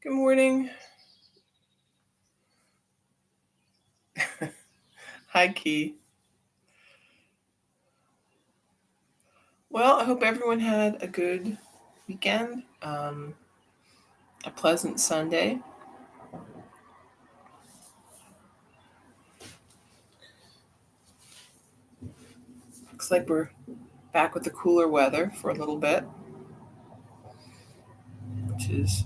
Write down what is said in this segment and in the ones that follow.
Good morning. Hi, Key. Well, I hope everyone had a good weekend, a pleasant Sunday. Looks like we're back with the cooler weather for a little bit, which is,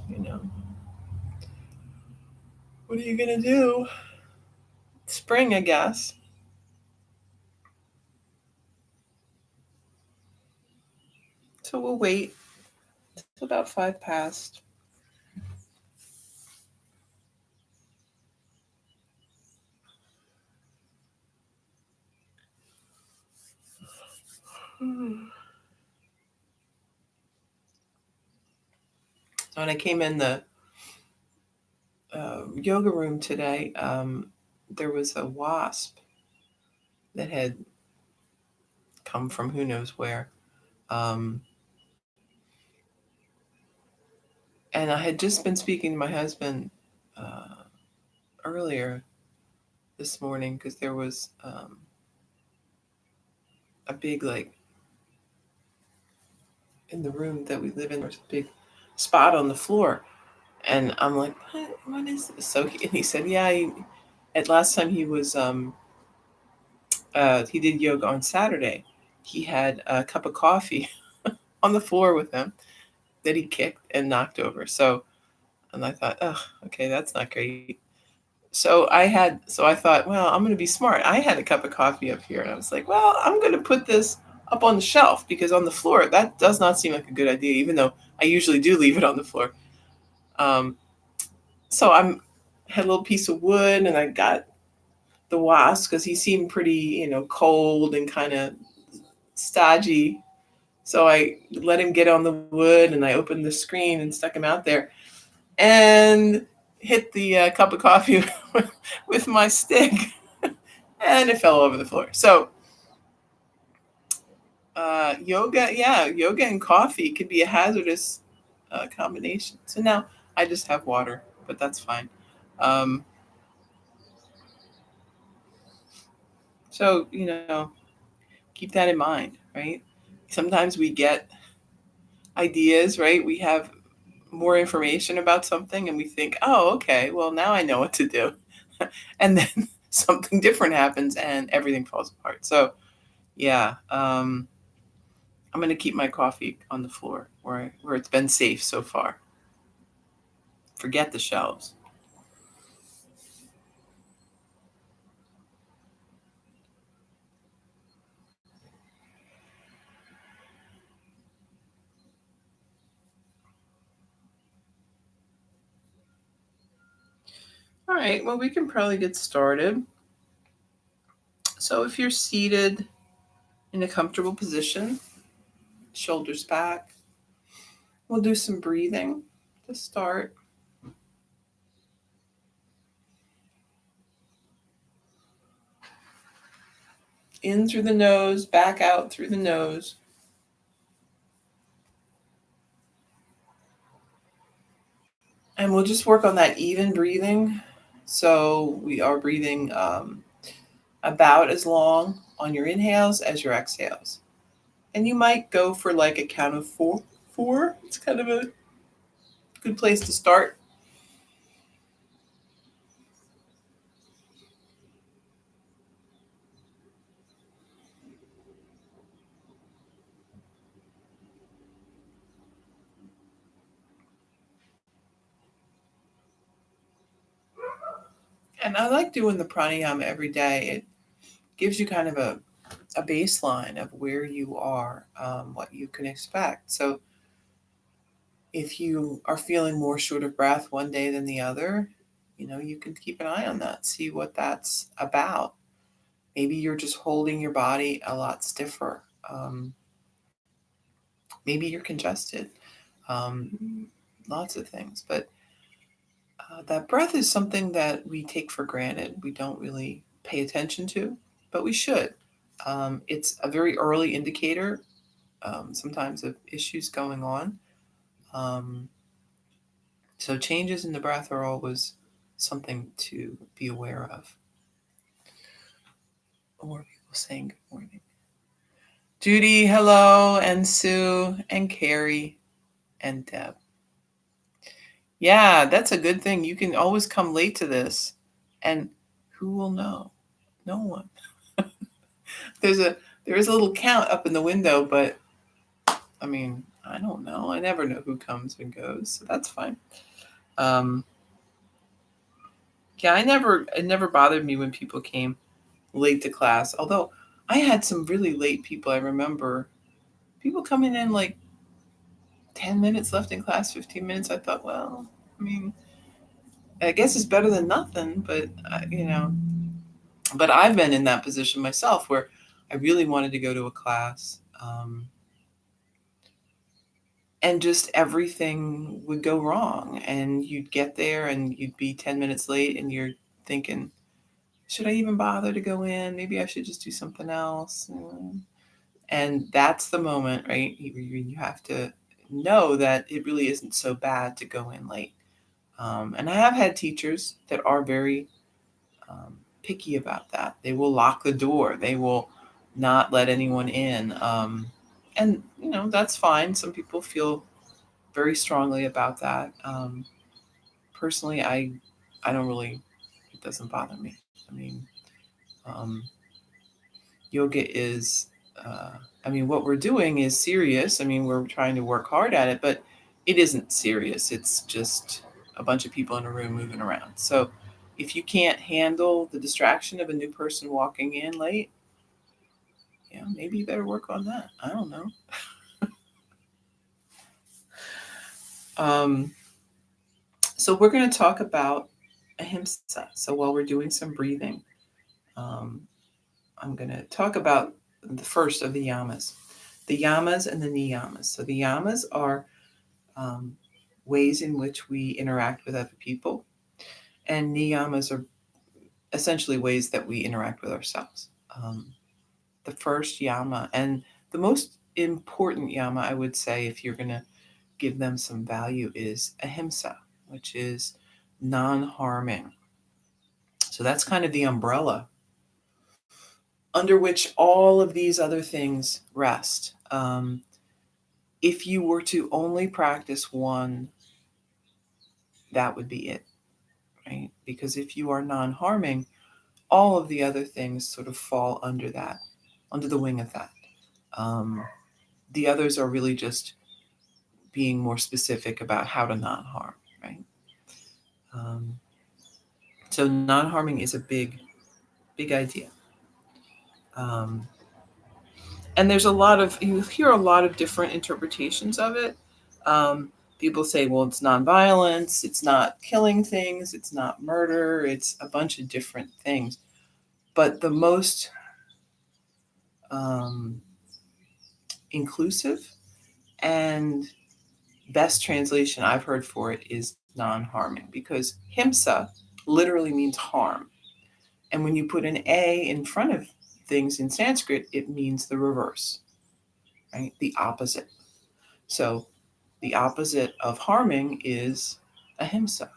what are you going to do? Spring, I guess. So we'll wait till about 5 past. So when I came in the yoga room today, there was a wasp that had come from who knows where. Um, and I had just been speaking to my husband earlier this morning because there was a big, like, in the room that we live in, there's a big spot on the floor. And I'm like, what is this? And he said, yeah, at last time he did yoga on Saturday. He had a cup of coffee on the floor with him that he kicked and knocked over. And I thought, oh, okay, that's not great. So I thought, well, I'm going to be smart. I had a cup of coffee up here, and I was like, well, I'm going to put this up on the shelf because on the floor, that does not seem like a good idea, even though I usually do leave it on the floor. Um, so I had a little piece of wood, and I got the wasp because he seemed pretty, cold and kind of stodgy. So I let him get on the wood, and I opened the screen and stuck him out there, and hit the cup of coffee with my stick. And it fell over the floor. So yoga and coffee could be a hazardous combination. So now I just have water, but that's fine. Um, so keep that in mind, right? Sometimes we get ideas, right? We have more information about something, and we think, oh, okay, well now I know what to do, and then something different happens, and everything falls apart. So yeah. I'm going to keep my coffee on the floor where it's been safe so far. Forget the shelves. All right, well, we can probably get started. So if you're seated in a comfortable position, shoulders back, we'll do some breathing to start. In through the nose, back out through the nose. And we'll just work on that even breathing. So we are breathing about as long on your inhales as your exhales. And you might go for like a count of four. Four. It's kind of a good place to start. And I like doing the pranayama every day. It gives you kind of a baseline of where you are, what you can expect. So if you are feeling more short of breath one day than the other, you can keep an eye on that, see what that's about. Maybe you're just holding your body a lot stiffer. Maybe you're congested. Um, Lots of things. But that breath is something that we take for granted. We don't really pay attention to, but we should. It's a very early indicator, sometimes, of issues going on. Um, So changes in the breath are always something to be aware of. More people saying good morning. Judy, hello, and Sue, and Carrie, and Deb. Yeah, that's a good thing. You can always come late to this, and who will know? No one. There's a there is a little count up in the window, but I mean, I don't know. I never know who comes and goes, so that's fine. Um, yeah, it never bothered me when people came late to class. Although I had some really late people. I remember people coming in like 10 minutes left in class, 15 minutes. I thought, well, I mean, I guess it's better than nothing, but you know, but I've been in that position myself where I really wanted to go to a class. And just everything would go wrong, and you'd get there and you'd be 10 minutes late, and you're thinking, should I even bother to go in? Maybe I should just do something else. And that's the moment, right? You have to know that it really isn't so bad to go in late. And I have had teachers that are very um, picky about that. They will lock the door. They will not let anyone in. And that's fine. Some people feel very strongly about that. Personally, I don't really. It doesn't bother me. I mean, um, yoga is. I mean, what we're doing is serious. I mean, we're trying to work hard at it, but it isn't serious. It's just a bunch of people in a room moving around. So, if you can't handle the distraction of a new person walking in late, maybe you better work on that. I don't know. Um, so we're going to talk about ahimsa. So while we're doing some breathing, um, I'm going to talk about the first of the yamas and the niyamas. So the yamas are um, ways in which we interact with other people, and niyamas are essentially ways that we interact with ourselves. Um, the first yama, and the most important yama, I would say, if you're going to give them some value, is ahimsa, which is non harming. So that's kind of the umbrella under which all of these other things rest. If you were to only practice one, that would be it, right? Because if you are non harming, all of the other things sort of fall under that, under the wing of that. Um, the others are really just being more specific about how to not harm, right? Um, so non harming is a big idea. Um, and there's a lot of, you hear a lot of different interpretations of it. People say, well, it's nonviolence, it's not killing things, it's not murder, it's a bunch of different things. But the most um, inclusive and best translation I've heard for it is non harming, because himsa literally means harm. And when you put an A in front of things in Sanskrit, it means the reverse, right? The opposite. So the opposite of harming is ahimsa.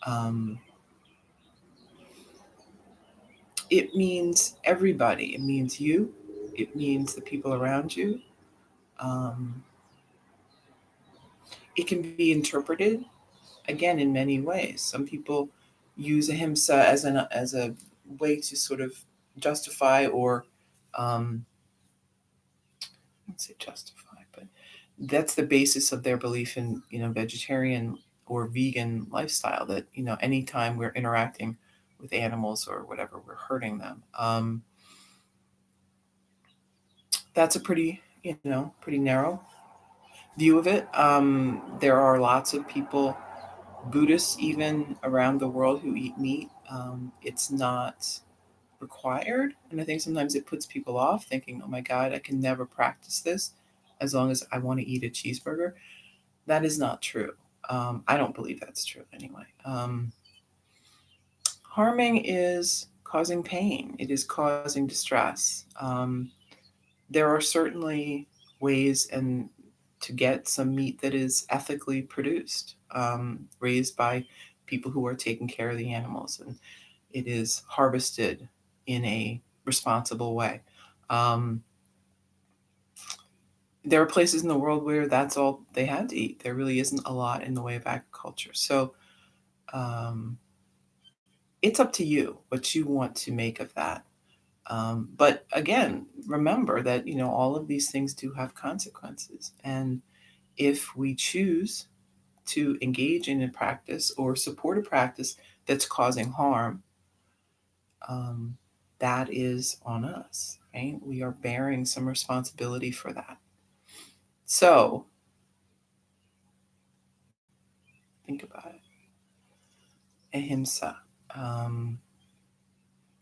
Um, it means everybody. It means you. It means the people around you. Um, it can be interpreted again in many ways. Some people use ahimsa as a way to sort of justify or let's say justify, but that's the basis of their belief in vegetarian or vegan lifestyle. That anytime we're interacting with animals or whatever, we're hurting them. That's a pretty narrow view of it. There are lots of people, Buddhists even around the world, who eat meat. It's not required, and I think sometimes it puts people off, thinking, "Oh my God, I can never practice this as long as I want to eat a cheeseburger." That is not true. I don't believe that's true anyway. Harming is causing pain. It is causing distress. There are certainly ways and to get some meat that is ethically produced, raised by people who are taking care of the animals, and it is harvested in a responsible way. Um, there are places in the world where that's all they had to eat. There really isn't a lot in the way of agriculture. So um, it's up to you what you want to make of that. But again, remember that all of these things do have consequences, and if we choose to engage in a practice or support a practice that's causing harm, um, that is on us, right? We are bearing some responsibility for that. So think about it. Ahimsa. Um,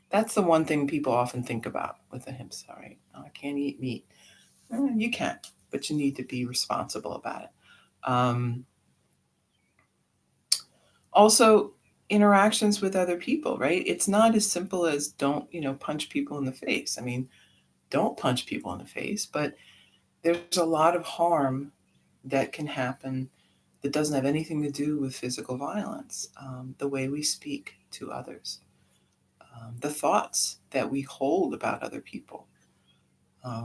that's the one thing people often think about with ahimsa, right? Oh, I can't eat meat. You can, but you need to be responsible about it. Also, interactions with other people, right? It's not as simple as don't, punch people in the face. I mean, don't punch people in the face, but there's a lot of harm that can happen that doesn't have anything to do with physical violence. The way we speak to others, the thoughts that we hold about other people.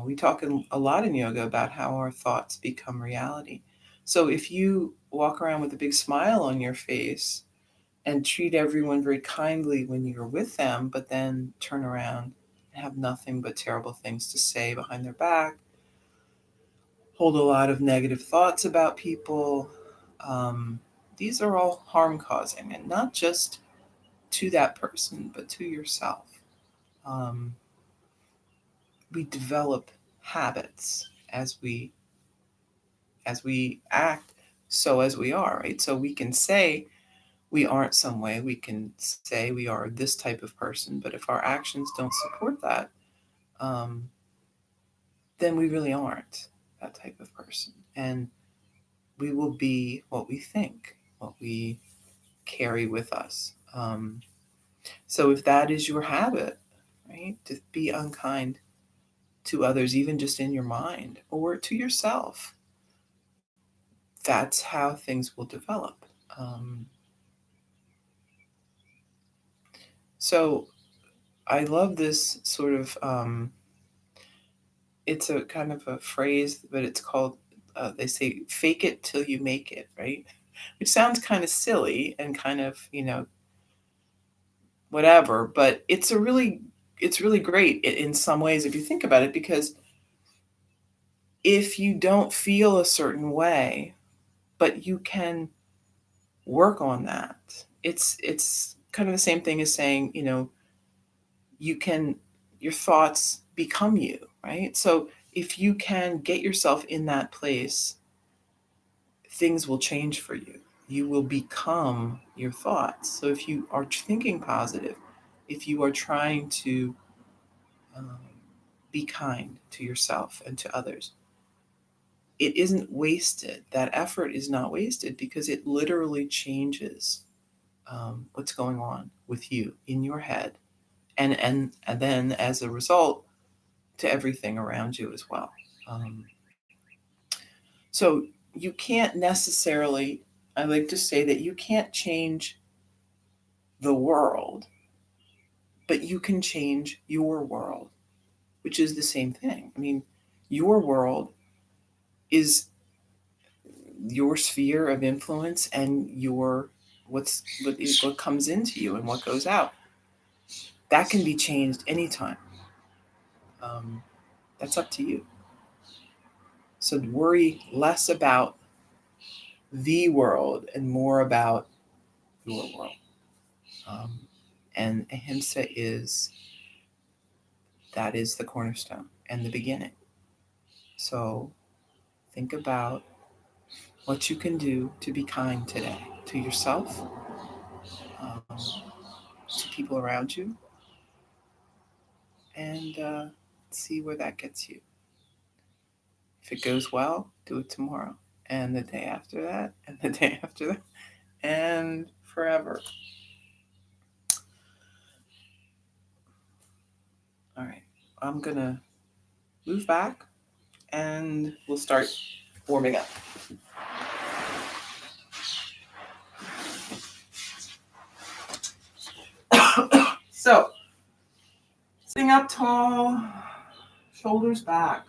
We talk a lot in yoga about how our thoughts become reality. So if you walk around with a big smile on your face and treat everyone very kindly when you're with them, but then turn around and have nothing but terrible things to say behind their back, hold a lot of negative thoughts about people. Um, these are all harm causing, and not just to that person, but to yourself. Um, we develop habits as we act, so as we are, right? So we can say we aren't some way, we can say we are this type of person, but if our actions don't support that, um, then we really aren't that type of person. And we will be what we think, what we carry with us. So if that is your habit, right, to be unkind to others, even just in your mind or to yourself, that's how things will develop. Um, so I love this sort of, it's a kind of a phrase, but it's called, they say, fake it till you make it, right? Which sounds kind of silly and kind of, whatever, but it's really great in some ways if you think about it, because if you don't feel a certain way, but you can work on that, it's kind of the same thing as saying, you can your thoughts become you, right? So if you can get yourself in that place, things will change for you. You will become your thoughts. So if you are thinking positive, if you are trying to um, be kind to yourself and to others, it isn't wasted. That effort is not wasted because it literally changes what's going on with you in your head, and then as a result to everything around you as well. Um, so you can't necessarily. I like to say that you can't change the world, but you can change your world, which is the same thing. I mean, your world is your sphere of influence and what comes into you and what goes out. That can be changed anytime. Um, that's up to you. So worry less about the world and more about your world. Um, and ahimsa is the cornerstone and the beginning. So think about what you can do to be kind today to yourself, to people around you, and see where that gets you. If it goes well, do it tomorrow, and the day after that, and the day after that, and forever. All right, I'm gonna move back, and we'll start warming up. So, sitting up tall, shoulders back.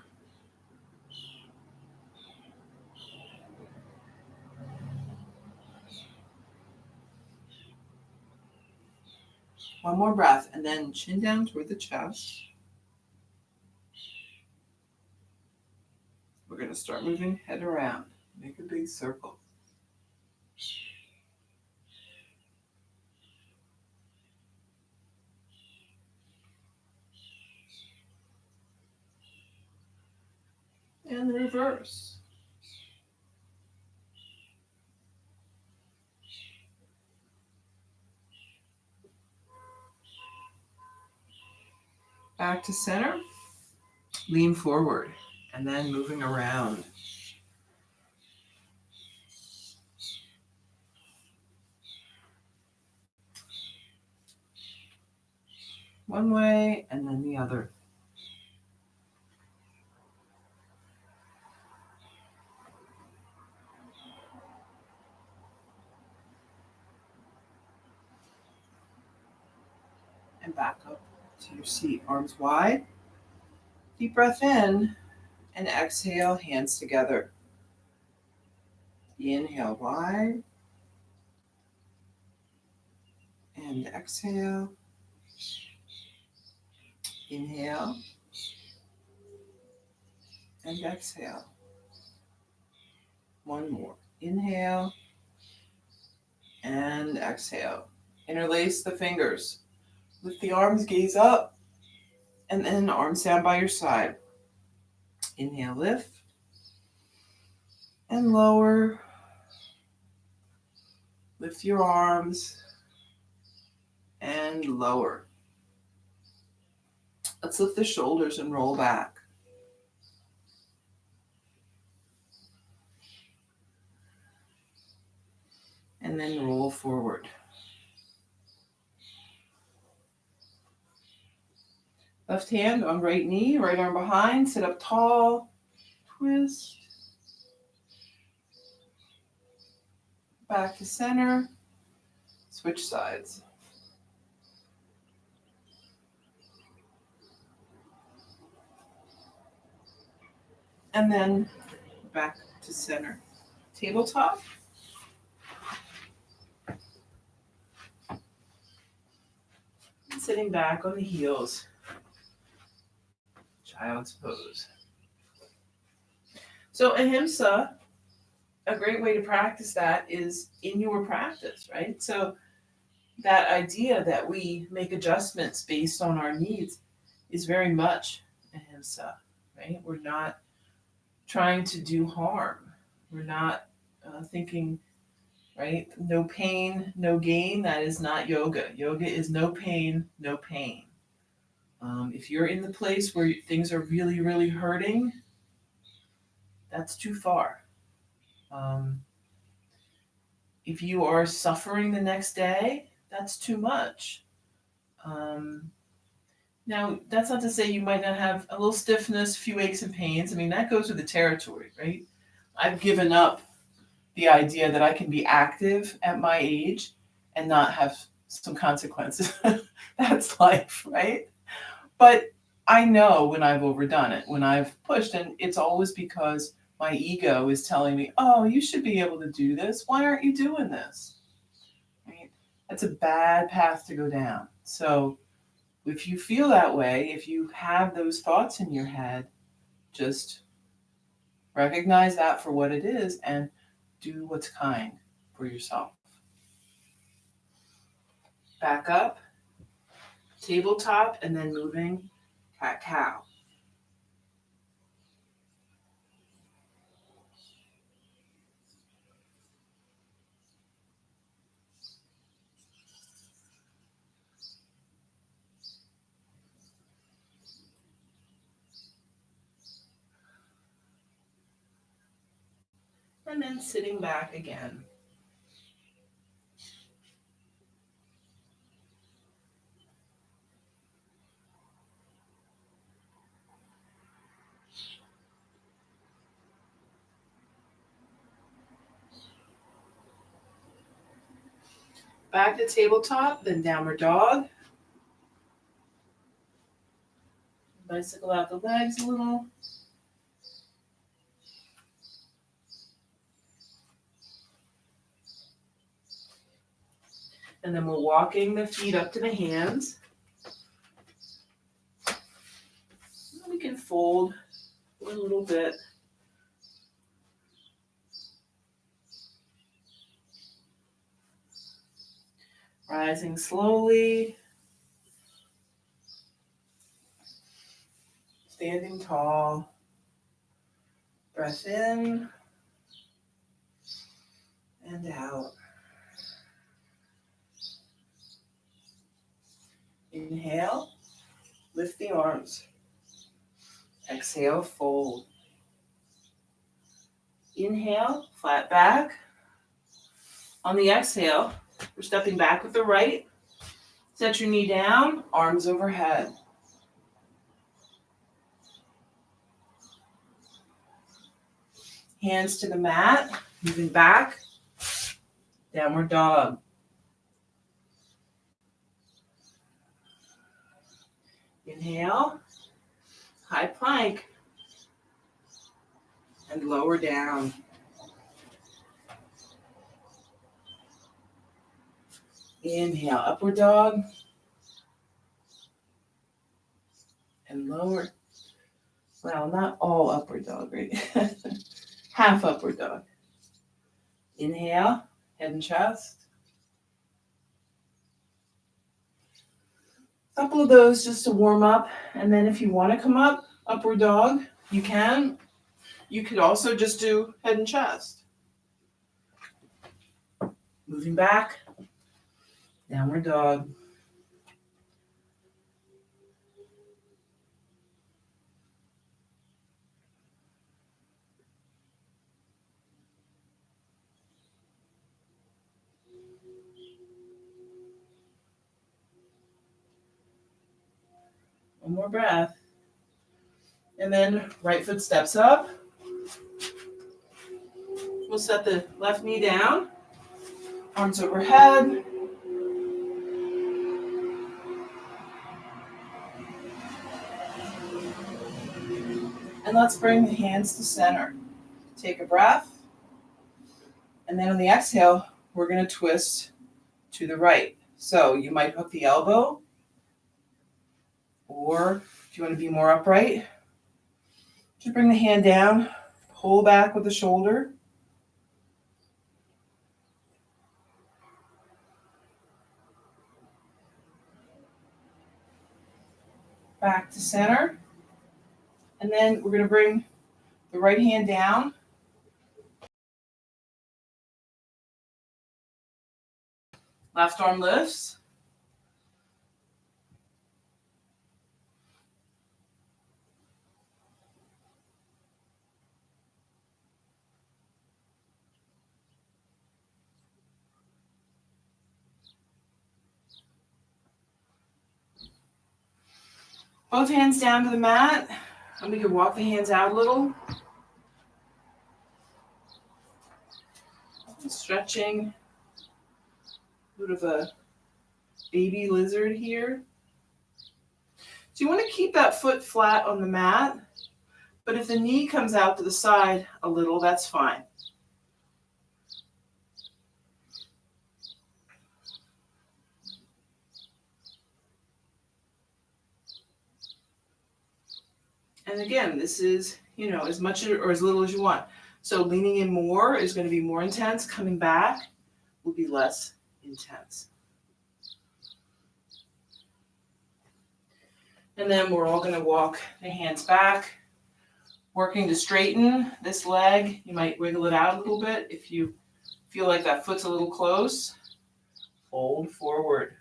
One more breath, and then chin down toward the chest. We're going to start moving head around. Make a big circle. And reverse. Back to center. Lean forward, and then moving around. One way, and then the other. And back up to your seat, arms wide. Deep breath in, and exhale, hands together. Inhale wide, and exhale. Inhale, and exhale. One more. Inhale, and exhale. Interlace the fingers. Lift the arms, gaze up, and then arms down by your side. Inhale, lift, and lower. Lift your arms, and lower. Let's lift the shoulders and roll back. And then roll forward. Left hand on right knee, right arm behind, sit up tall, twist. Back to center, switch sides. And then back to center. Tabletop. Sitting back on the heels. Child's pose. So Ahimsa, a great way to practice that is in your practice, right? So that idea that we make adjustments based on our needs is very much Ahimsa, right? We're not trying to do harm. We're not thinking, right? No pain, no gain. That is not yoga. Yoga is no pain, no pain. If you're in the place where things are really, really hurting, that's too far. If you are suffering the next day, that's too much. Now, that's not to say you might not have a little stiffness, a few aches and pains. I mean, that goes with the territory, right? I've given up the idea that I can be active at my age and not have some consequences. That's life, right? But I know when I've overdone it, when I've pushed, and it's always because my ego is telling me, oh, you should be able to do this. Why aren't you doing this? Right? That's a bad path to go down. So if you feel that way, if you have those thoughts in your head, just recognize that for what it is and do what's kind for yourself. Back up, tabletop, and then moving cat-cow. And then sitting back again. Back to tabletop, then downward dog. Bicycle out the legs a little. And then we're walking the feet up to the hands. We can fold a little bit. Rising slowly. Standing tall. Breath in and out. Inhale, lift the arms. Exhale, fold. Inhale, flat back. On the exhale, we're stepping back with the right. Set your knee down, arms overhead. Hands to the mat, moving back. Downward dog. Inhale, high plank, and lower down. Inhale, upward dog, and lower. Well, not all upward dog, right? Half upward dog. Inhale, head and chest. A couple of those just to warm up. And then if you want to come up, upward dog, you can. You could also just do head and chest. Moving back, downward dog. One more breath. And then right foot steps up. We'll set the left knee down. Arms overhead. And let's bring the hands to center. Take a breath. And then on the exhale, we're going to twist to the right. So you might hook the elbow. Or if you want to be more upright, just bring the hand down, pull back with the shoulder. Back to center. And then we're going to bring the right hand down. Left arm lifts. Both hands down to the mat, and we can walk the hands out a little. Stretching, sort of a baby lizard here. So you want to keep that foot flat on the mat, but if the knee comes out to the side a little, that's fine. And again, this is, as much or as little as you want. So leaning in more is going to be more intense. Coming back will be less intense. And then we're all going to walk the hands back, working to straighten this leg. You might wiggle it out a little bit. If you feel like that foot's a little close, fold forward.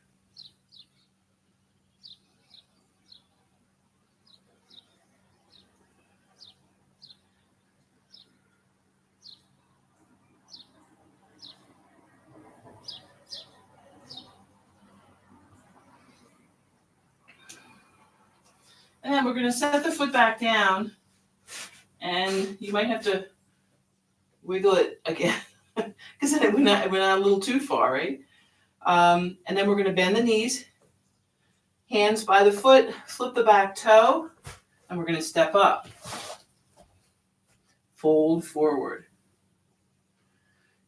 And then we're going to set the foot back down, and you might have to wiggle it again because then it went out a little too far, right? And then we're going to bend the knees, hands by the foot, flip the back toe, and we're going to step up. Fold forward.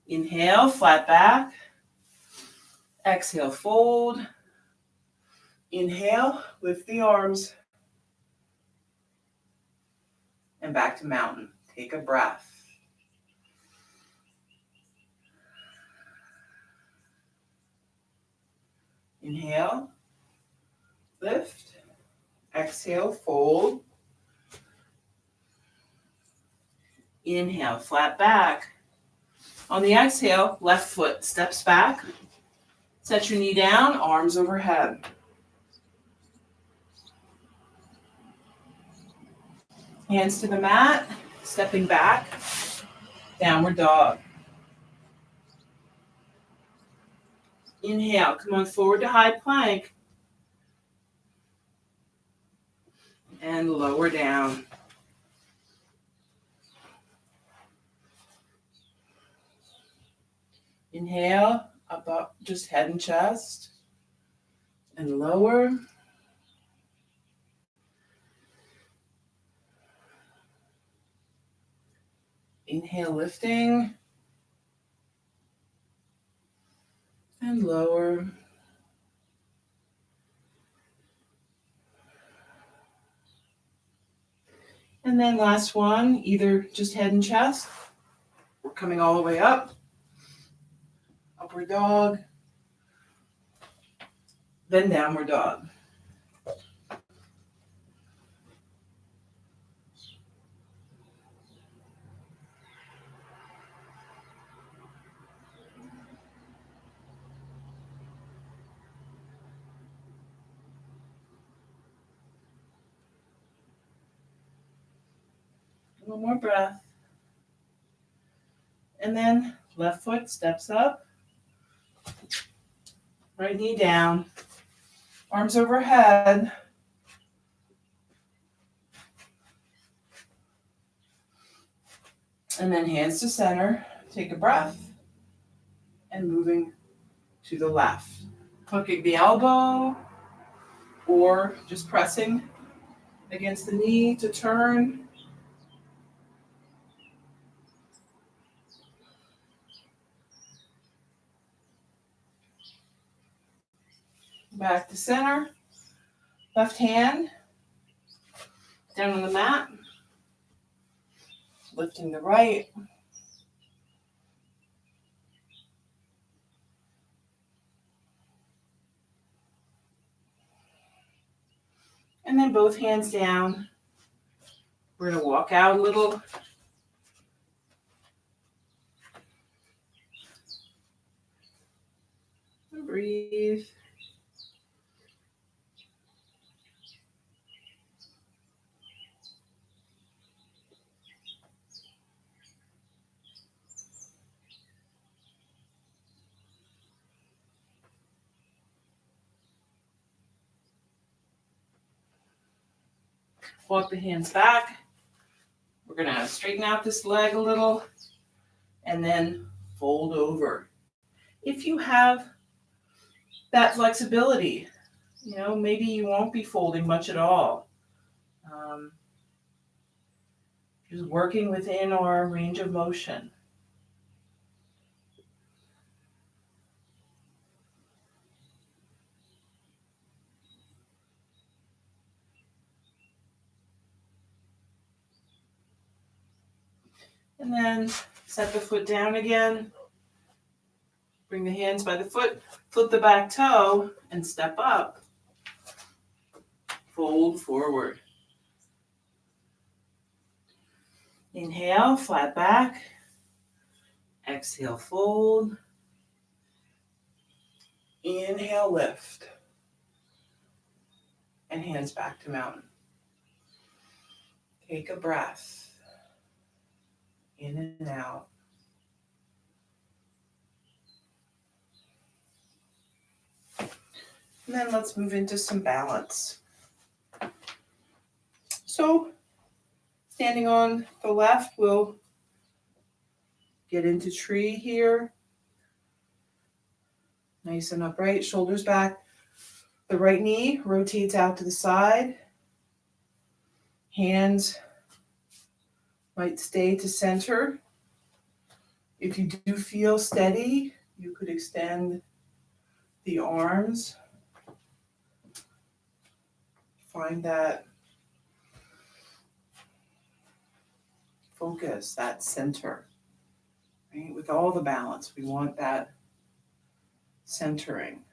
Inhale, flat back. Exhale, fold. Inhale, lift the arms. And back to mountain. Take a breath. Inhale, lift. Exhale, fold. Inhale, flat back. On the exhale, left foot steps back. Set your knee down, arms overhead. Hands to the mat, stepping back, downward dog. Inhale, come on forward to high plank. And lower down. Inhale, up, just head and chest. And lower. Inhale, lifting. And lower. And then last one, either just head and chest. We're coming all the way up. Upward dog. Then downward dog. One more breath. And then left foot steps up. Right knee down. Arms overhead. And then hands to center. Take a breath. And moving to the left. Hooking the elbow or just pressing against the knee to turn. Back to center. Left hand down on the mat. Lifting the right. And then both hands down. We're going to walk out a little. And breathe. Walk the hands back. We're going to straighten out this leg a little and then fold over. If you have that flexibility, maybe you won't be folding much at all. Just working within our range of motion. And then set the foot down again. Bring the hands by the foot, flip the back toe, and step up. Fold forward. Inhale, flat back. Exhale, fold. Inhale, lift. And hands back to mountain. Take a breath. In and out. And then let's move into some balance. So, standing on the left, we'll get into tree here. Nice and upright, shoulders back. The right knee rotates out to the side. Hands might stay to center. If you do feel steady, you could extend the arms. Find that focus, that center. Right? With all the balance, we want that centering.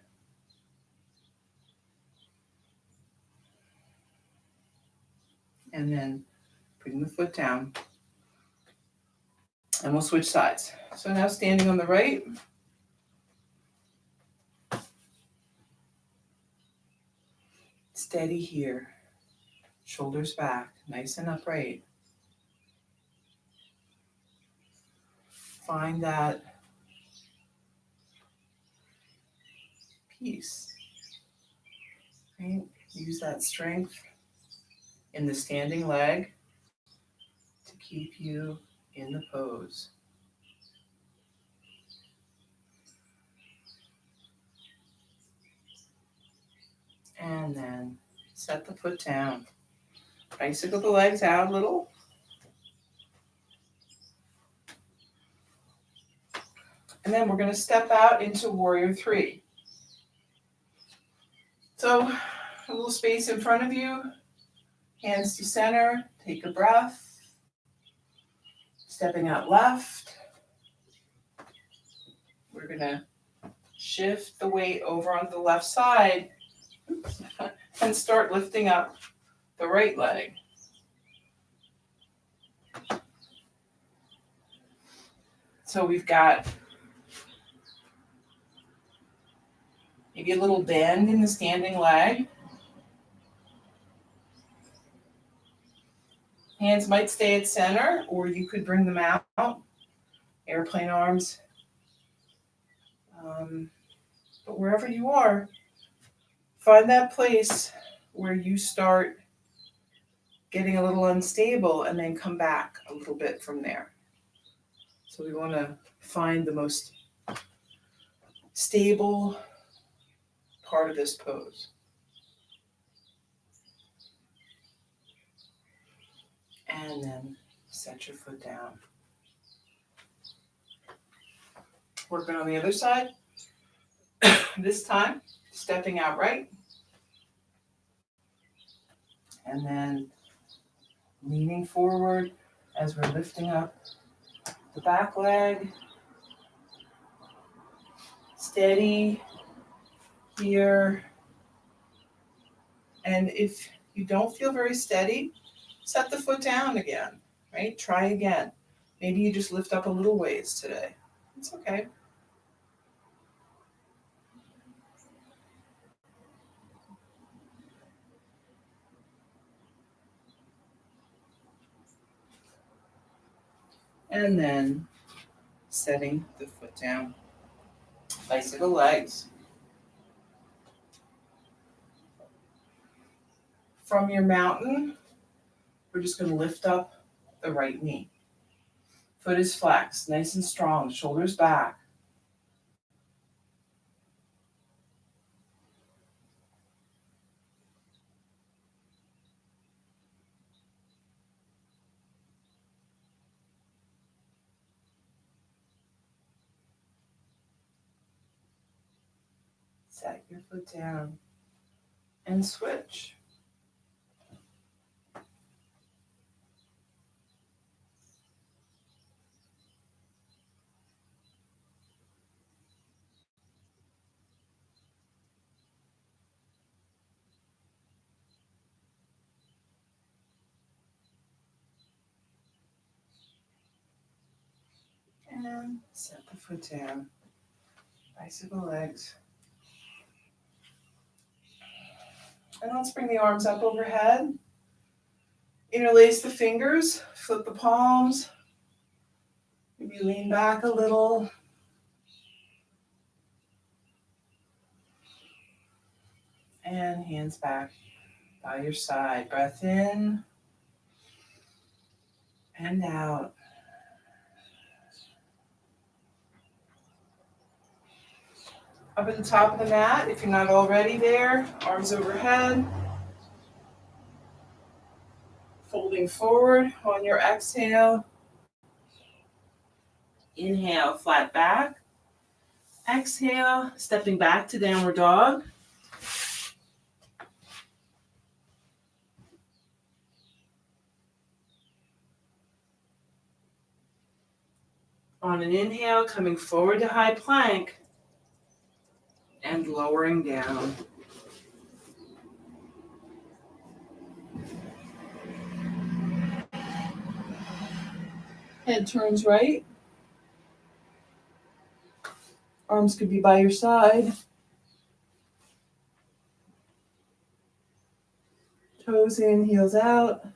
And then bring the foot down. And we'll switch sides. So now standing on the right. Steady here. Shoulders back, nice and upright. Find that peace. Right? Use that strength in the standing leg to keep you in the pose. And then set the foot down. Bicycle the legs out a little. And then we're going to step out into Warrior 3. So a little space in front of you. Hands to center. Take a breath. Stepping out left. We're going to shift the weight over onto the left side and start lifting up the right leg. So we've got maybe a little bend in the standing leg. Hands might stay at center, or you could bring them out. Airplane arms. But wherever you are, find that place where you start getting a little unstable and then come back a little bit from there. So we want to find the most stable part of this pose. And then set your foot down. Working on the other side. This time, stepping out right. And then leaning forward as we're lifting up the back leg. Steady here. And if you don't feel very steady, set the foot down again, right? Try again. Maybe you just lift up a little ways today. It's okay. And then setting the foot down. Bicycle legs. From your mountain, we're just going to lift up the right knee. Foot is flexed, nice and strong, shoulders back. Set your foot down and switch. And set the foot down. Bicycle legs. And let's bring the arms up overhead. Interlace the fingers, flip the palms. Maybe lean back a little. And hands back by your side. Breath in and out. Up at the top of the mat, if you're not already there, arms overhead. Folding forward on your exhale. Inhale, flat back. Exhale, stepping back to downward dog. On an inhale, coming forward to high plank and lowering down. Head turns right. Arms could be by your side. Toes in, heels out.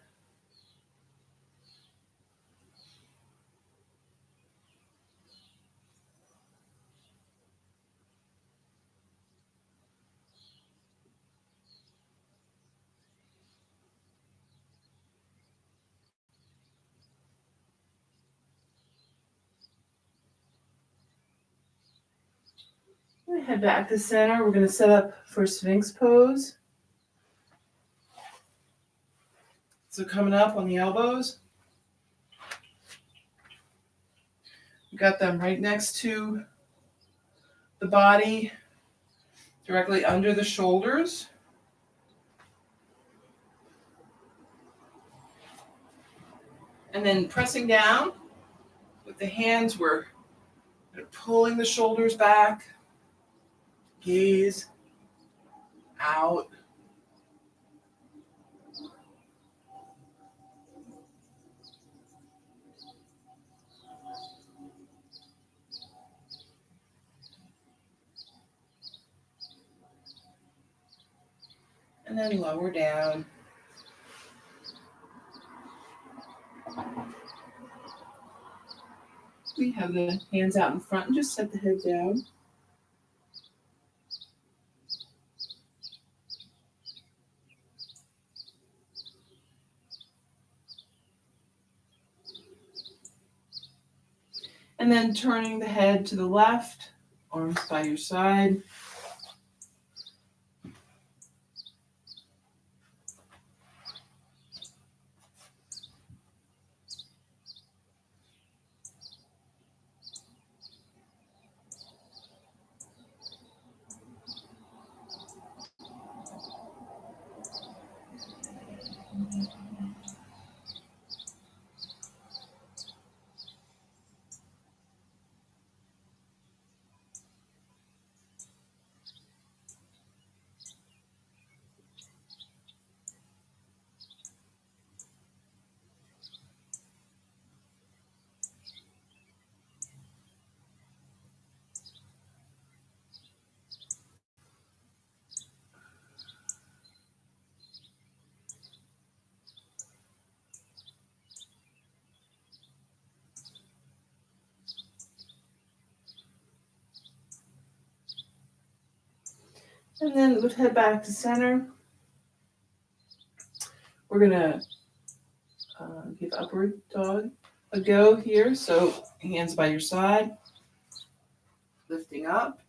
Head back to center. We're going to set up for Sphinx pose. So coming up on the elbows. We got them right next to the body, directly under the shoulders. And then pressing down with the hands, we're pulling the shoulders back, gaze out. And then lower down. We have the hands out in front and just set the head down. And then turning the head to the left, arms by your side. And then let's head back to center. We're going to give upward dog a go here. So hands by your side, lifting up.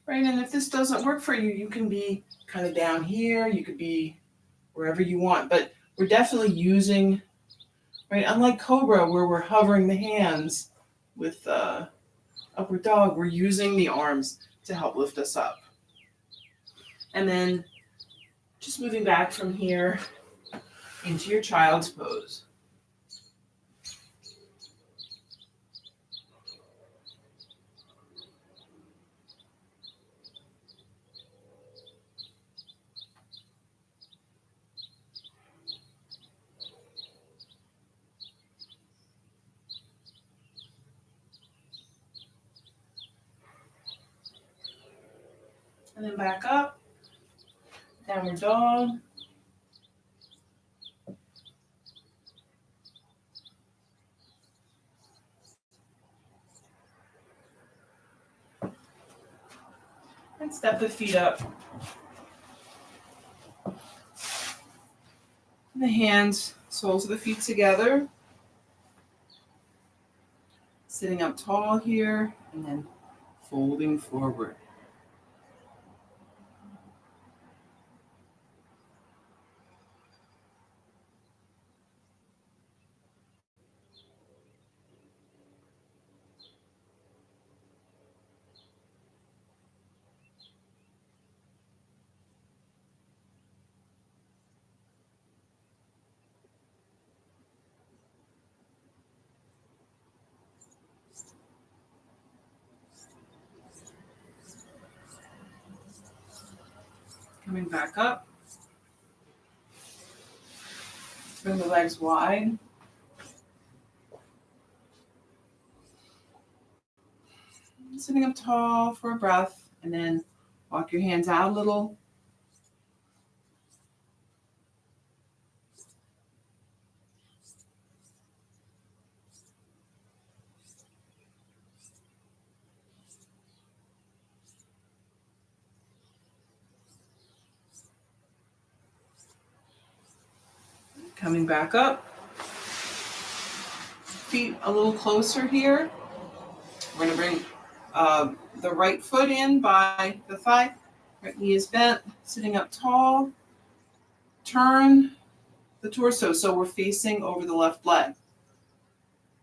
Right, and if this doesn't work for you, you can be kind of down here. You could be wherever you want. But we're definitely using, right, unlike Cobra where we're hovering the hands with upward dog, we're using the arms to help lift us up. And then just moving back from here into your child's pose. And then back up, downward dog. And step the feet up. And the hands, soles of the feet together. Sitting up tall here and then folding forward. Coming back up. Bring the legs wide. Sitting up tall for a breath, and then walk your hands out a little. Coming back up. Feet a little closer here. We're going to bring the right foot in by the thigh. Right knee is bent, sitting up tall. Turn the torso so we're facing over the left leg.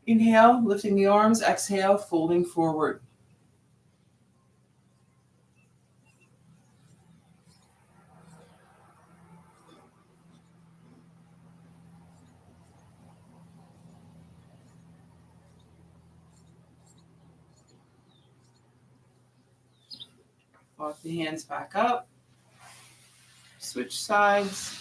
Inhale, lifting the arms. Exhale, folding forward. Walk the hands back up. Switch sides.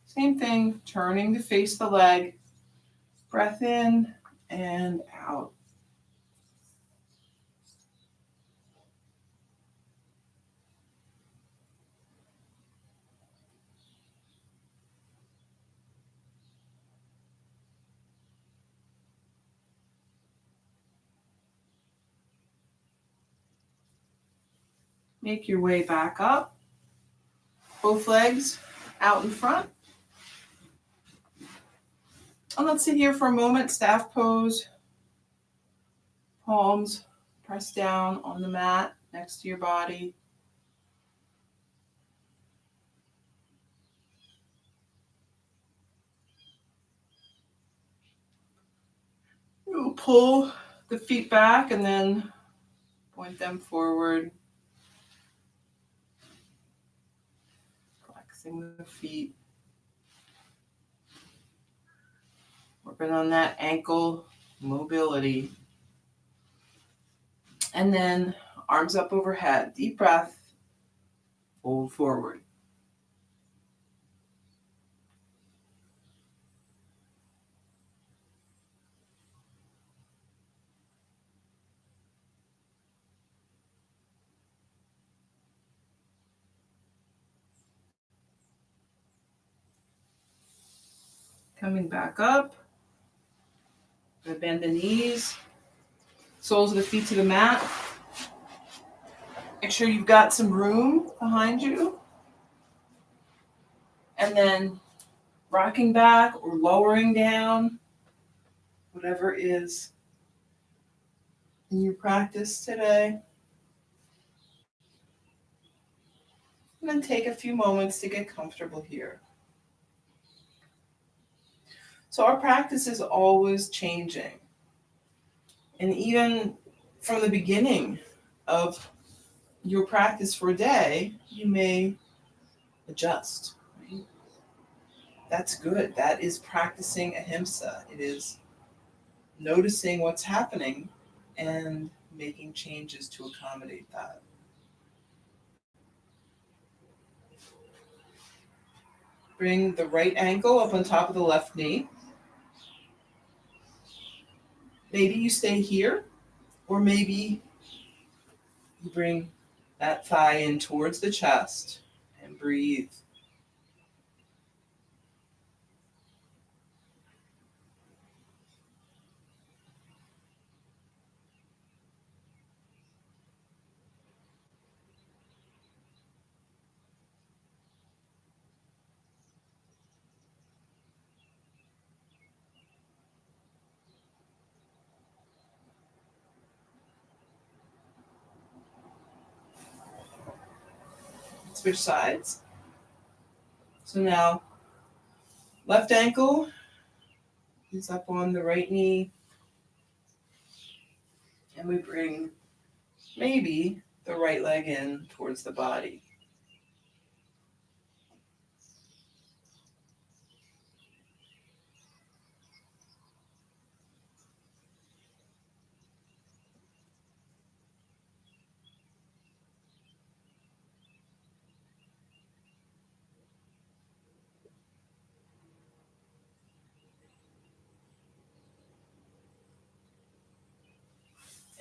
Same thing, turning to face the leg. Breath in and out. Make your way back up. Both legs out in front. And let's sit here for a moment, staff pose. Palms press down on the mat next to your body. We'll pull the feet back and then point them forward. Flexing the feet. Working on that ankle mobility. And then arms up overhead. Deep breath. Fold forward. Coming back up. Bend the knees. Soles of the feet to the mat. Make sure you've got some room behind you. And then rocking back or lowering down, whatever is in your practice today. And then take a few moments to get comfortable here. So our practice is always changing. And even from the beginning of your practice for a day, you may adjust. Right? That's good. That is practicing Ahimsa. It is noticing what's happening and making changes to accommodate that. Bring the right ankle up on top of the left knee. Maybe you stay here, or maybe you bring that thigh in towards the chest and breathe. Switch sides. So now left ankle is up on the right knee. And we bring maybe the right leg in towards the body.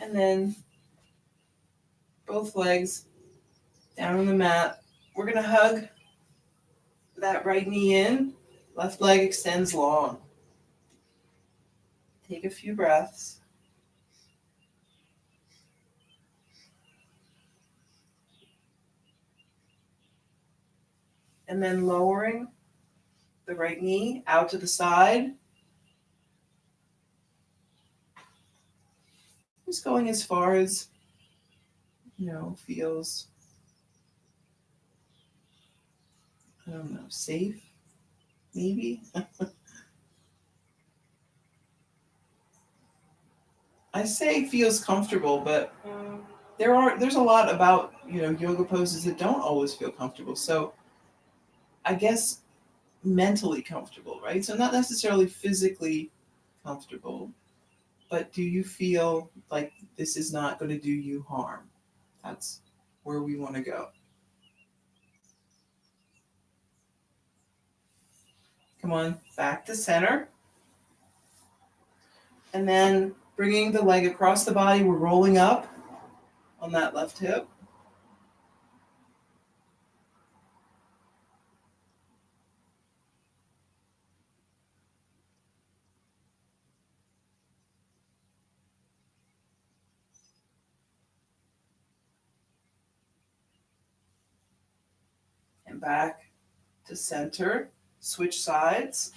And then both legs down on the mat. We're going to hug that right knee in. Left leg extends long. Take a few breaths. And then lowering the right knee out to the side. Just going as far as, feels, I don't know, safe, maybe. I say feels comfortable, but there's a lot about, yoga poses that don't always feel comfortable. So I guess mentally comfortable, right? So not necessarily physically comfortable, but do you feel like this is not going to do you harm? That's where we want to go. Come on, back to center. And then bringing the leg across the body, we're rolling up on that left hip. And back to center. Switch sides.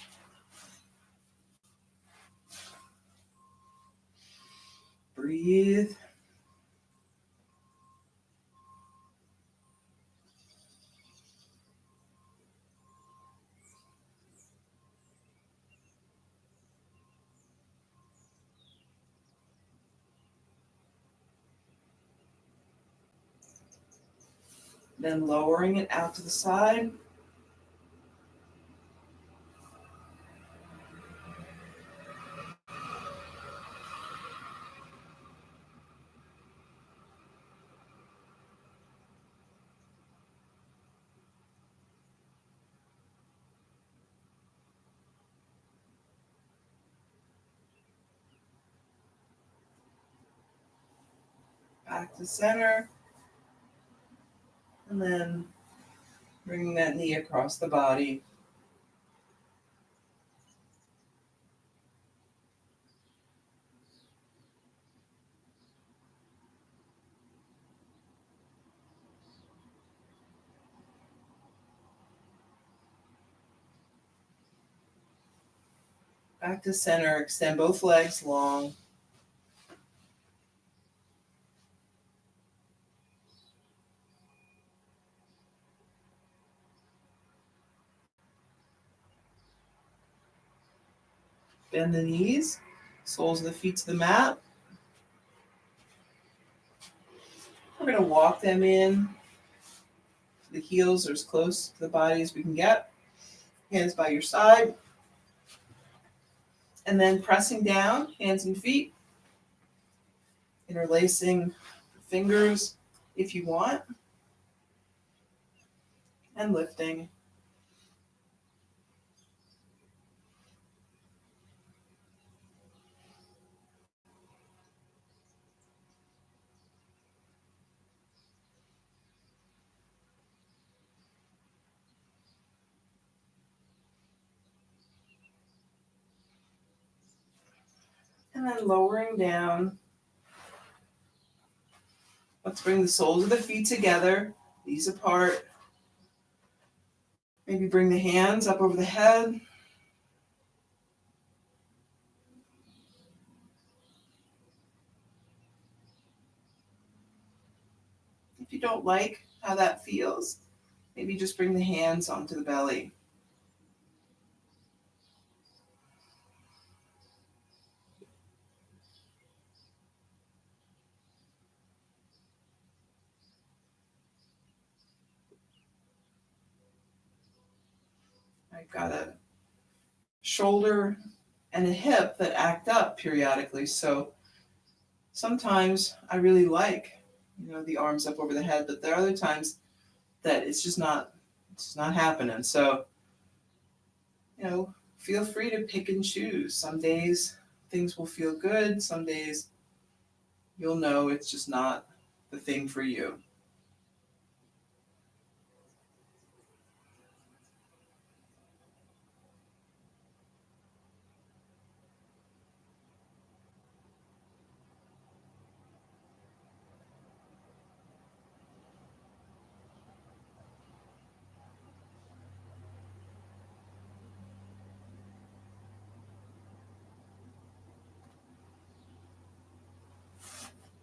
Breathe. Then lowering it out to the side. Back to center. And then bringing that knee across the body. Back to center. Extend both legs long. Bend the knees. Soles of the feet to the mat. We're going to walk them in. The heels are as close to the body as we can get. Hands by your side. And then pressing down, hands and feet. Interlacing fingers if you want. And lifting. And then lowering down. Let's bring the soles of the feet together, knees apart. Maybe bring the hands up over the head. If you don't like how that feels, Maybe just bring the hands onto the belly. I've got a shoulder and a hip that act up periodically. So sometimes I really like, the arms up over the head, but there are other times that it's not happening. So, feel free to pick and choose. Some days things will feel good. Some days you'll know it's just not the thing for you.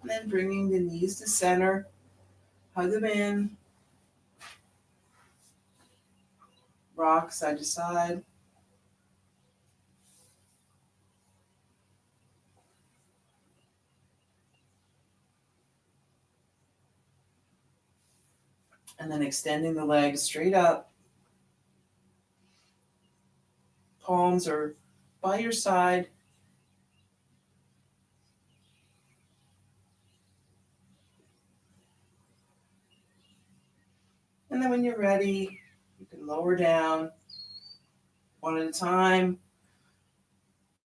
And then bringing the knees to center, hug them in, rock side to side. And then extending the legs straight up. Palms are by your side. And then when you're ready, you can lower down one at a time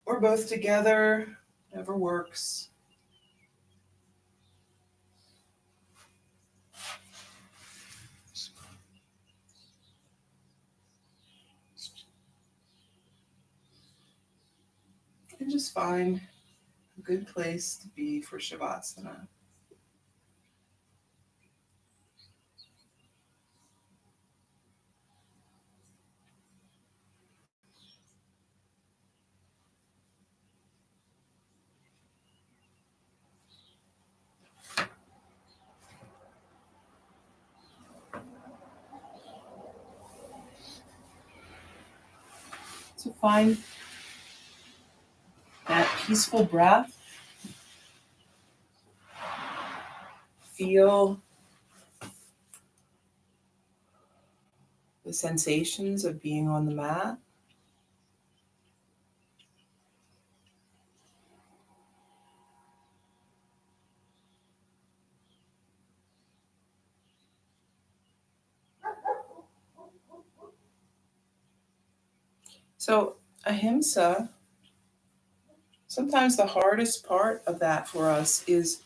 or both together, whatever works. And just find a good place to be for Shavasana. So find that peaceful breath. Feel the sensations of being on the mat. So, Ahimsa, sometimes the hardest part of that for us is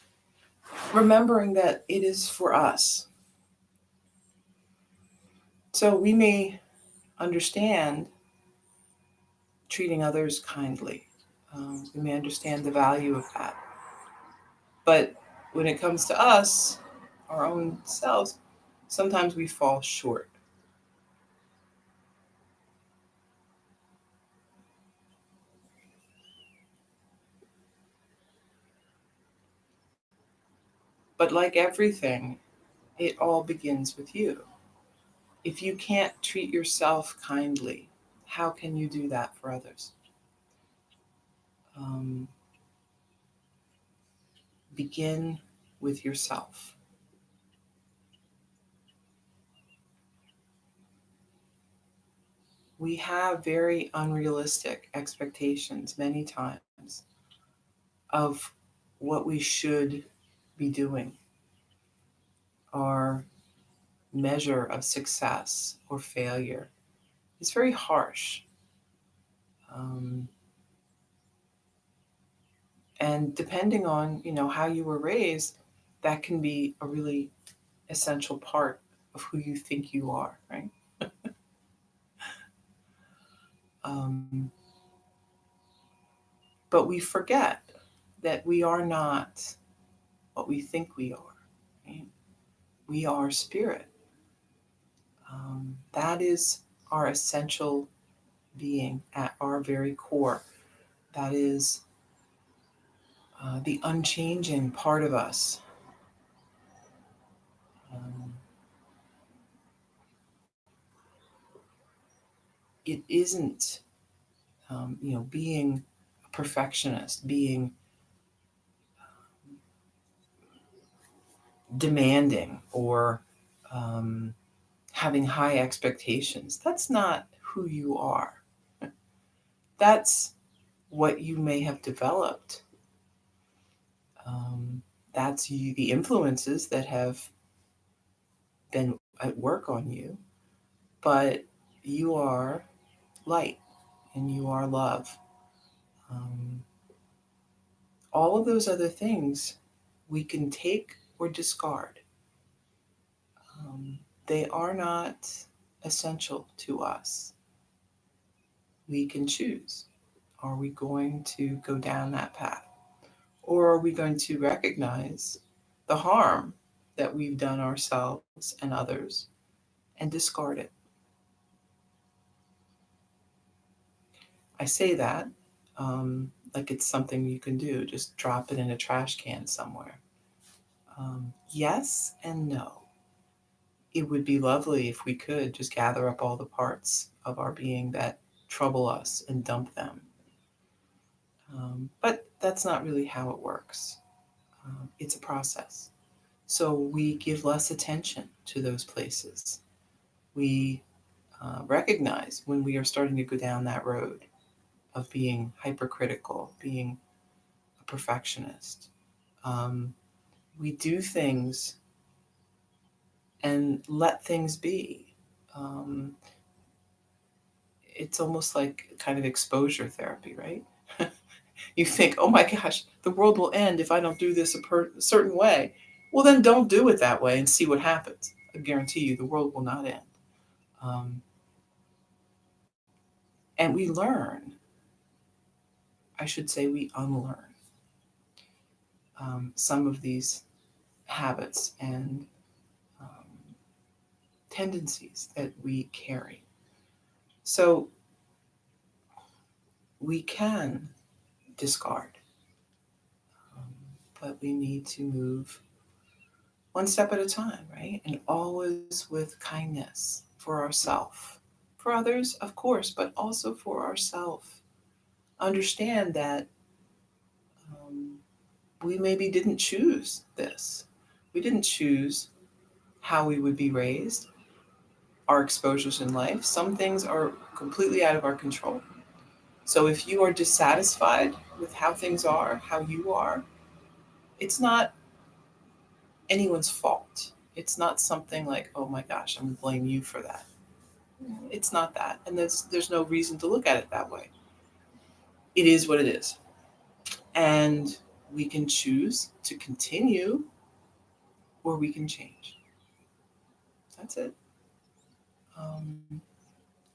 remembering that it is for us. So, we may understand treating others kindly, we may understand the value of that. But when it comes to us, our own selves, sometimes we fall short. But like everything, it all begins with you. If you can't treat yourself kindly, how can you do that for others? Um, Begin with yourself. We have very unrealistic expectations many times of what we should be doing, our measure of success or failure. It's very harsh. Um, and depending on, how you were raised, that can be a really essential part of who you think you are, right? Um, but we forget that we are not what we think we are. Right? We are spirit. That is our essential being at our very core. That is the unchanging part of us. Um, it isn't, being a perfectionist, being demanding, or um, having high expectations. That's not who you are. That's what you may have developed. Um, that's the influences that have been at work on you, but you are light and you are love. Um, all of those other things we can take or discard. Um, they are not essential to us. We can choose. Are we going to go down that path? Or are we going to recognize the harm that we've done ourselves and others and discard it? I say that like it's something you can do, just drop it in a trash can somewhere. Yes and no. It would be lovely if we could just gather up all the parts of our being that trouble us and dump them. But that's not really how it works. It's a process. So we give less attention to those places. We recognize when we are starting to go down that road of being hypercritical, being a perfectionist. Um, we do things and let things be. Um, it's almost like kind of exposure therapy, right? You think, oh my gosh, the world will end if I don't do this a certain way. Well, then don't do it that way and see what happens. I guarantee you the world will not end. Um, and we learn, I should say, we unlearn some of these habits and um, tendencies that we carry. So we can discard, but we need to move one step at a time, right? And always with kindness for ourselves, for others, of course, but also for ourselves. Understand that um, we maybe didn't choose this. We didn't choose how we would be raised, our exposures in life. Some things are completely out of our control. So if you are dissatisfied with how things are, how you are, it's not anyone's fault. It's not something like, oh my gosh, I'm going to blame you for that. It's not that. And there's no reason to look at it that way. It is what it is. And we can choose to continue or we can change. That's it.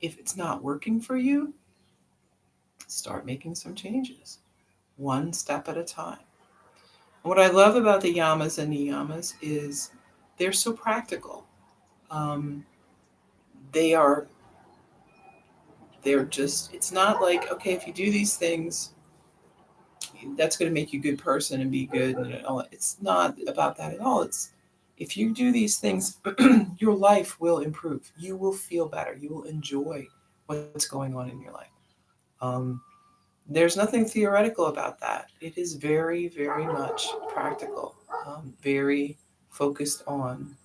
If it's not working for you, start making some changes, one step at a time. What I love about the yamas and niyamas is they're so practical. Um, they are, they're just, it's not like, okay, if you do these things, that's going to make you a good person and be good. And all. It's not about that at all. It's if you do these things, your life will improve. You will feel better. You will enjoy what's going on in your life. Um, there's nothing theoretical about that. It is very, very much practical, very focused on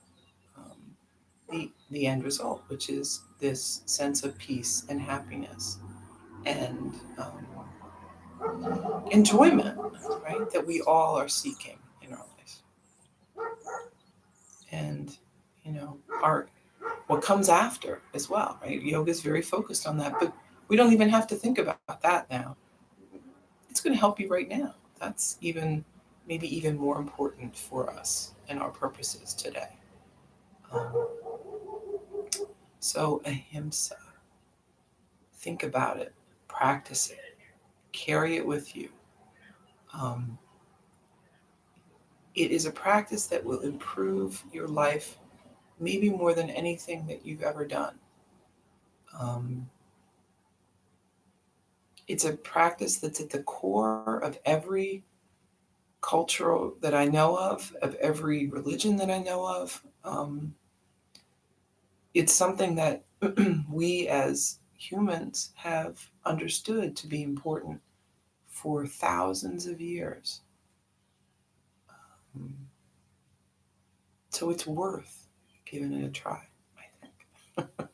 the end result, which is this sense of peace and happiness and enjoyment, right? That we all are seeking in our life. And, you know, our what comes after as well, right? Yoga is very focused on that, but we don't even have to think about that now. It's going to help you right now. That's even maybe even more important for us and our purposes today. Um, so ahimsa, think about it, practice it, carry it with you. Um, it is a practice that will improve your life maybe more than anything that you've ever done. Um, it's a practice that's at the core of every cultural that I know of every religion that I know of. It's something that we as humans have understood to be important for thousands of years. Um, so it's worth giving it a try, I think.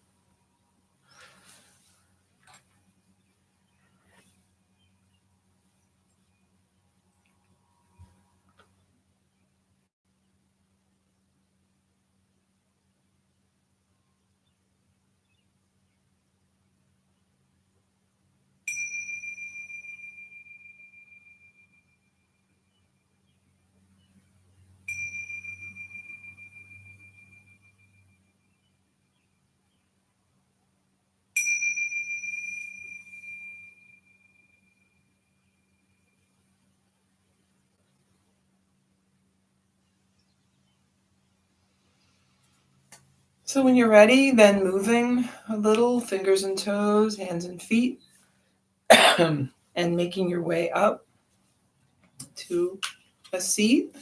So when you're ready, then moving a little, fingers and toes, hands and feet, and making your way up to a seat.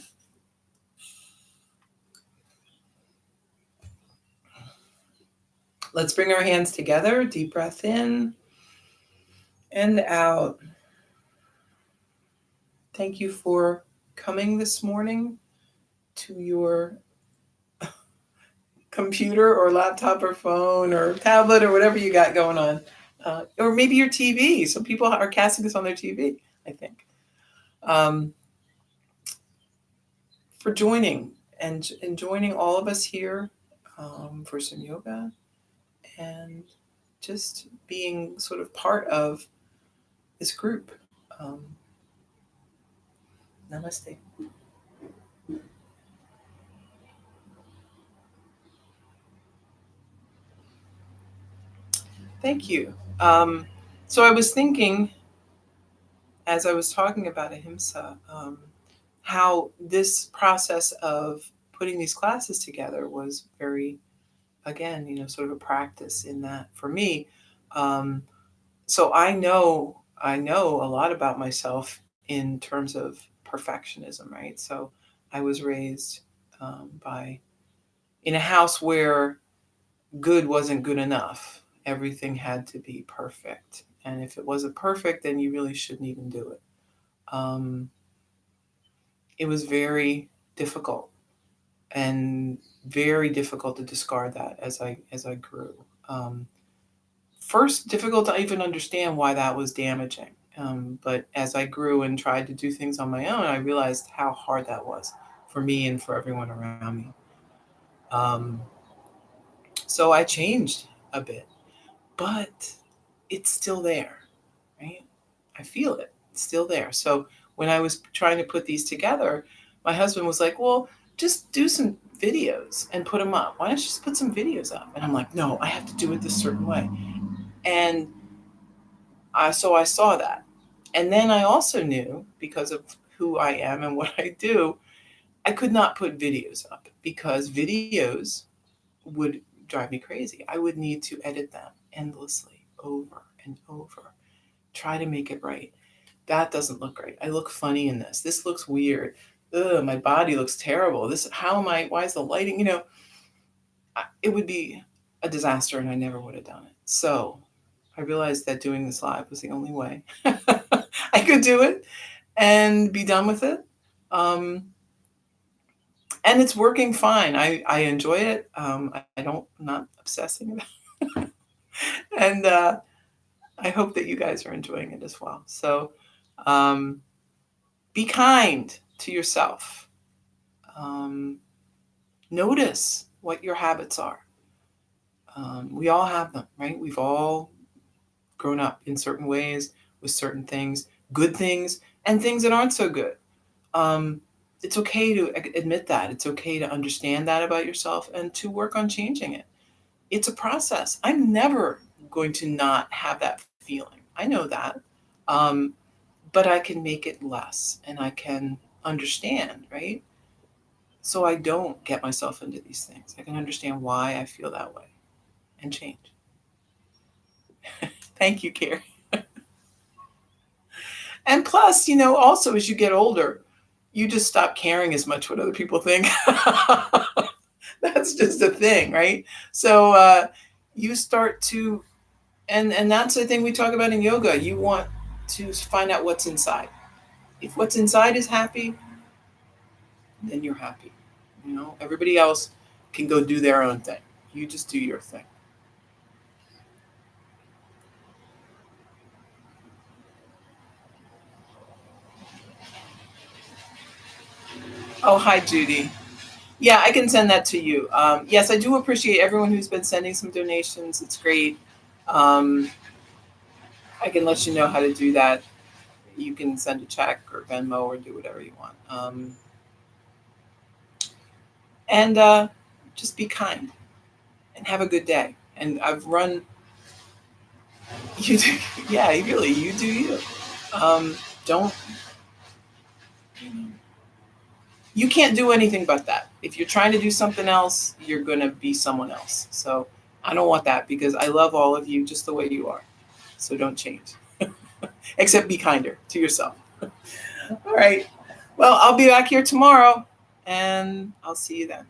Let's bring our hands together. Deep breath in and out. Thank you for coming this morning to your computer or laptop or phone or tablet or whatever you got going on. Or maybe your TV. Some people are casting this on their TV, I think. Um, for joining and joining all of us here for some yoga and just being sort of part of this group. Um, Namaste. Thank you. Um, so I was thinking, as I was talking about Ahimsa, how this process of putting these classes together was very, again, sort of a practice in that for me. Um, so I know a lot about myself in terms of perfectionism, right? So I was raised by in a house where good wasn't good enough. Everything had to be perfect. And if it wasn't perfect, then you really shouldn't even do it. Um, it was very difficult and very difficult to discard that as I grew. Um, First, difficult to even understand why that was damaging. But as I grew and tried to do things on my own, I realized how hard that was for me and for everyone around me. Um, so I changed a bit, but it's still there, right? I feel it. It's still there. So when I was trying to put these together, my husband was like, "Well, just do some videos and put them up. Why don't you just put some videos up?" And I'm like, "No, I have to do it this certain way." And so I saw that. And then I also knew, because of who I am and what I do, I could not put videos up because videos would drive me crazy. I would need to edit them endlessly over and over, try to make it right. That doesn't look great. I look funny in this. This looks weird. Ugh, my body looks terrible. How am I, why is the lighting, it would be a disaster and I never would have done it. So I realized that doing this live was the only way I could do it and be done with it. Um, and it's working fine. I enjoy it. I don't, I'm not obsessing about it. And I hope that you guys are enjoying it as well. So um, be kind to yourself. Um, Notice what your habits are. We all have them, right? We've all grown up in certain ways with certain things, good things, and things that aren't so good. Um, it's okay to admit that. It's okay to understand that about yourself and to work on changing it. It's a process. I'm never going to not have that feeling. I know that. Um, but I can make it less and I can understand, right? So I don't get myself into these things. I can understand why I feel that way and change. Thank you, Carrie. And plus, also as you get older, you just stop caring as much what other people think. That's just a thing, right? So you start to And that's the thing we talk about in yoga. You want to find out what's inside. If what's inside is happy, then you're happy. You know, everybody else can go do their own thing. You just do your thing. Oh, hi, Judy. Yeah, I can send that to you. Yes, I do appreciate everyone who's been sending some donations. It's great. Um, I can let you know how to do that. You can send a check or Venmo or do whatever you want. And just be kind and have a good day. And I've run, you do, yeah, really, you do you. Don't, you can't do anything but that. If you're trying to do something else, you're going to be someone else. So I don't want that because I love all of you just the way you are. So don't change, except be kinder to yourself. All right. Well, I'll be back here tomorrow and I'll see you then.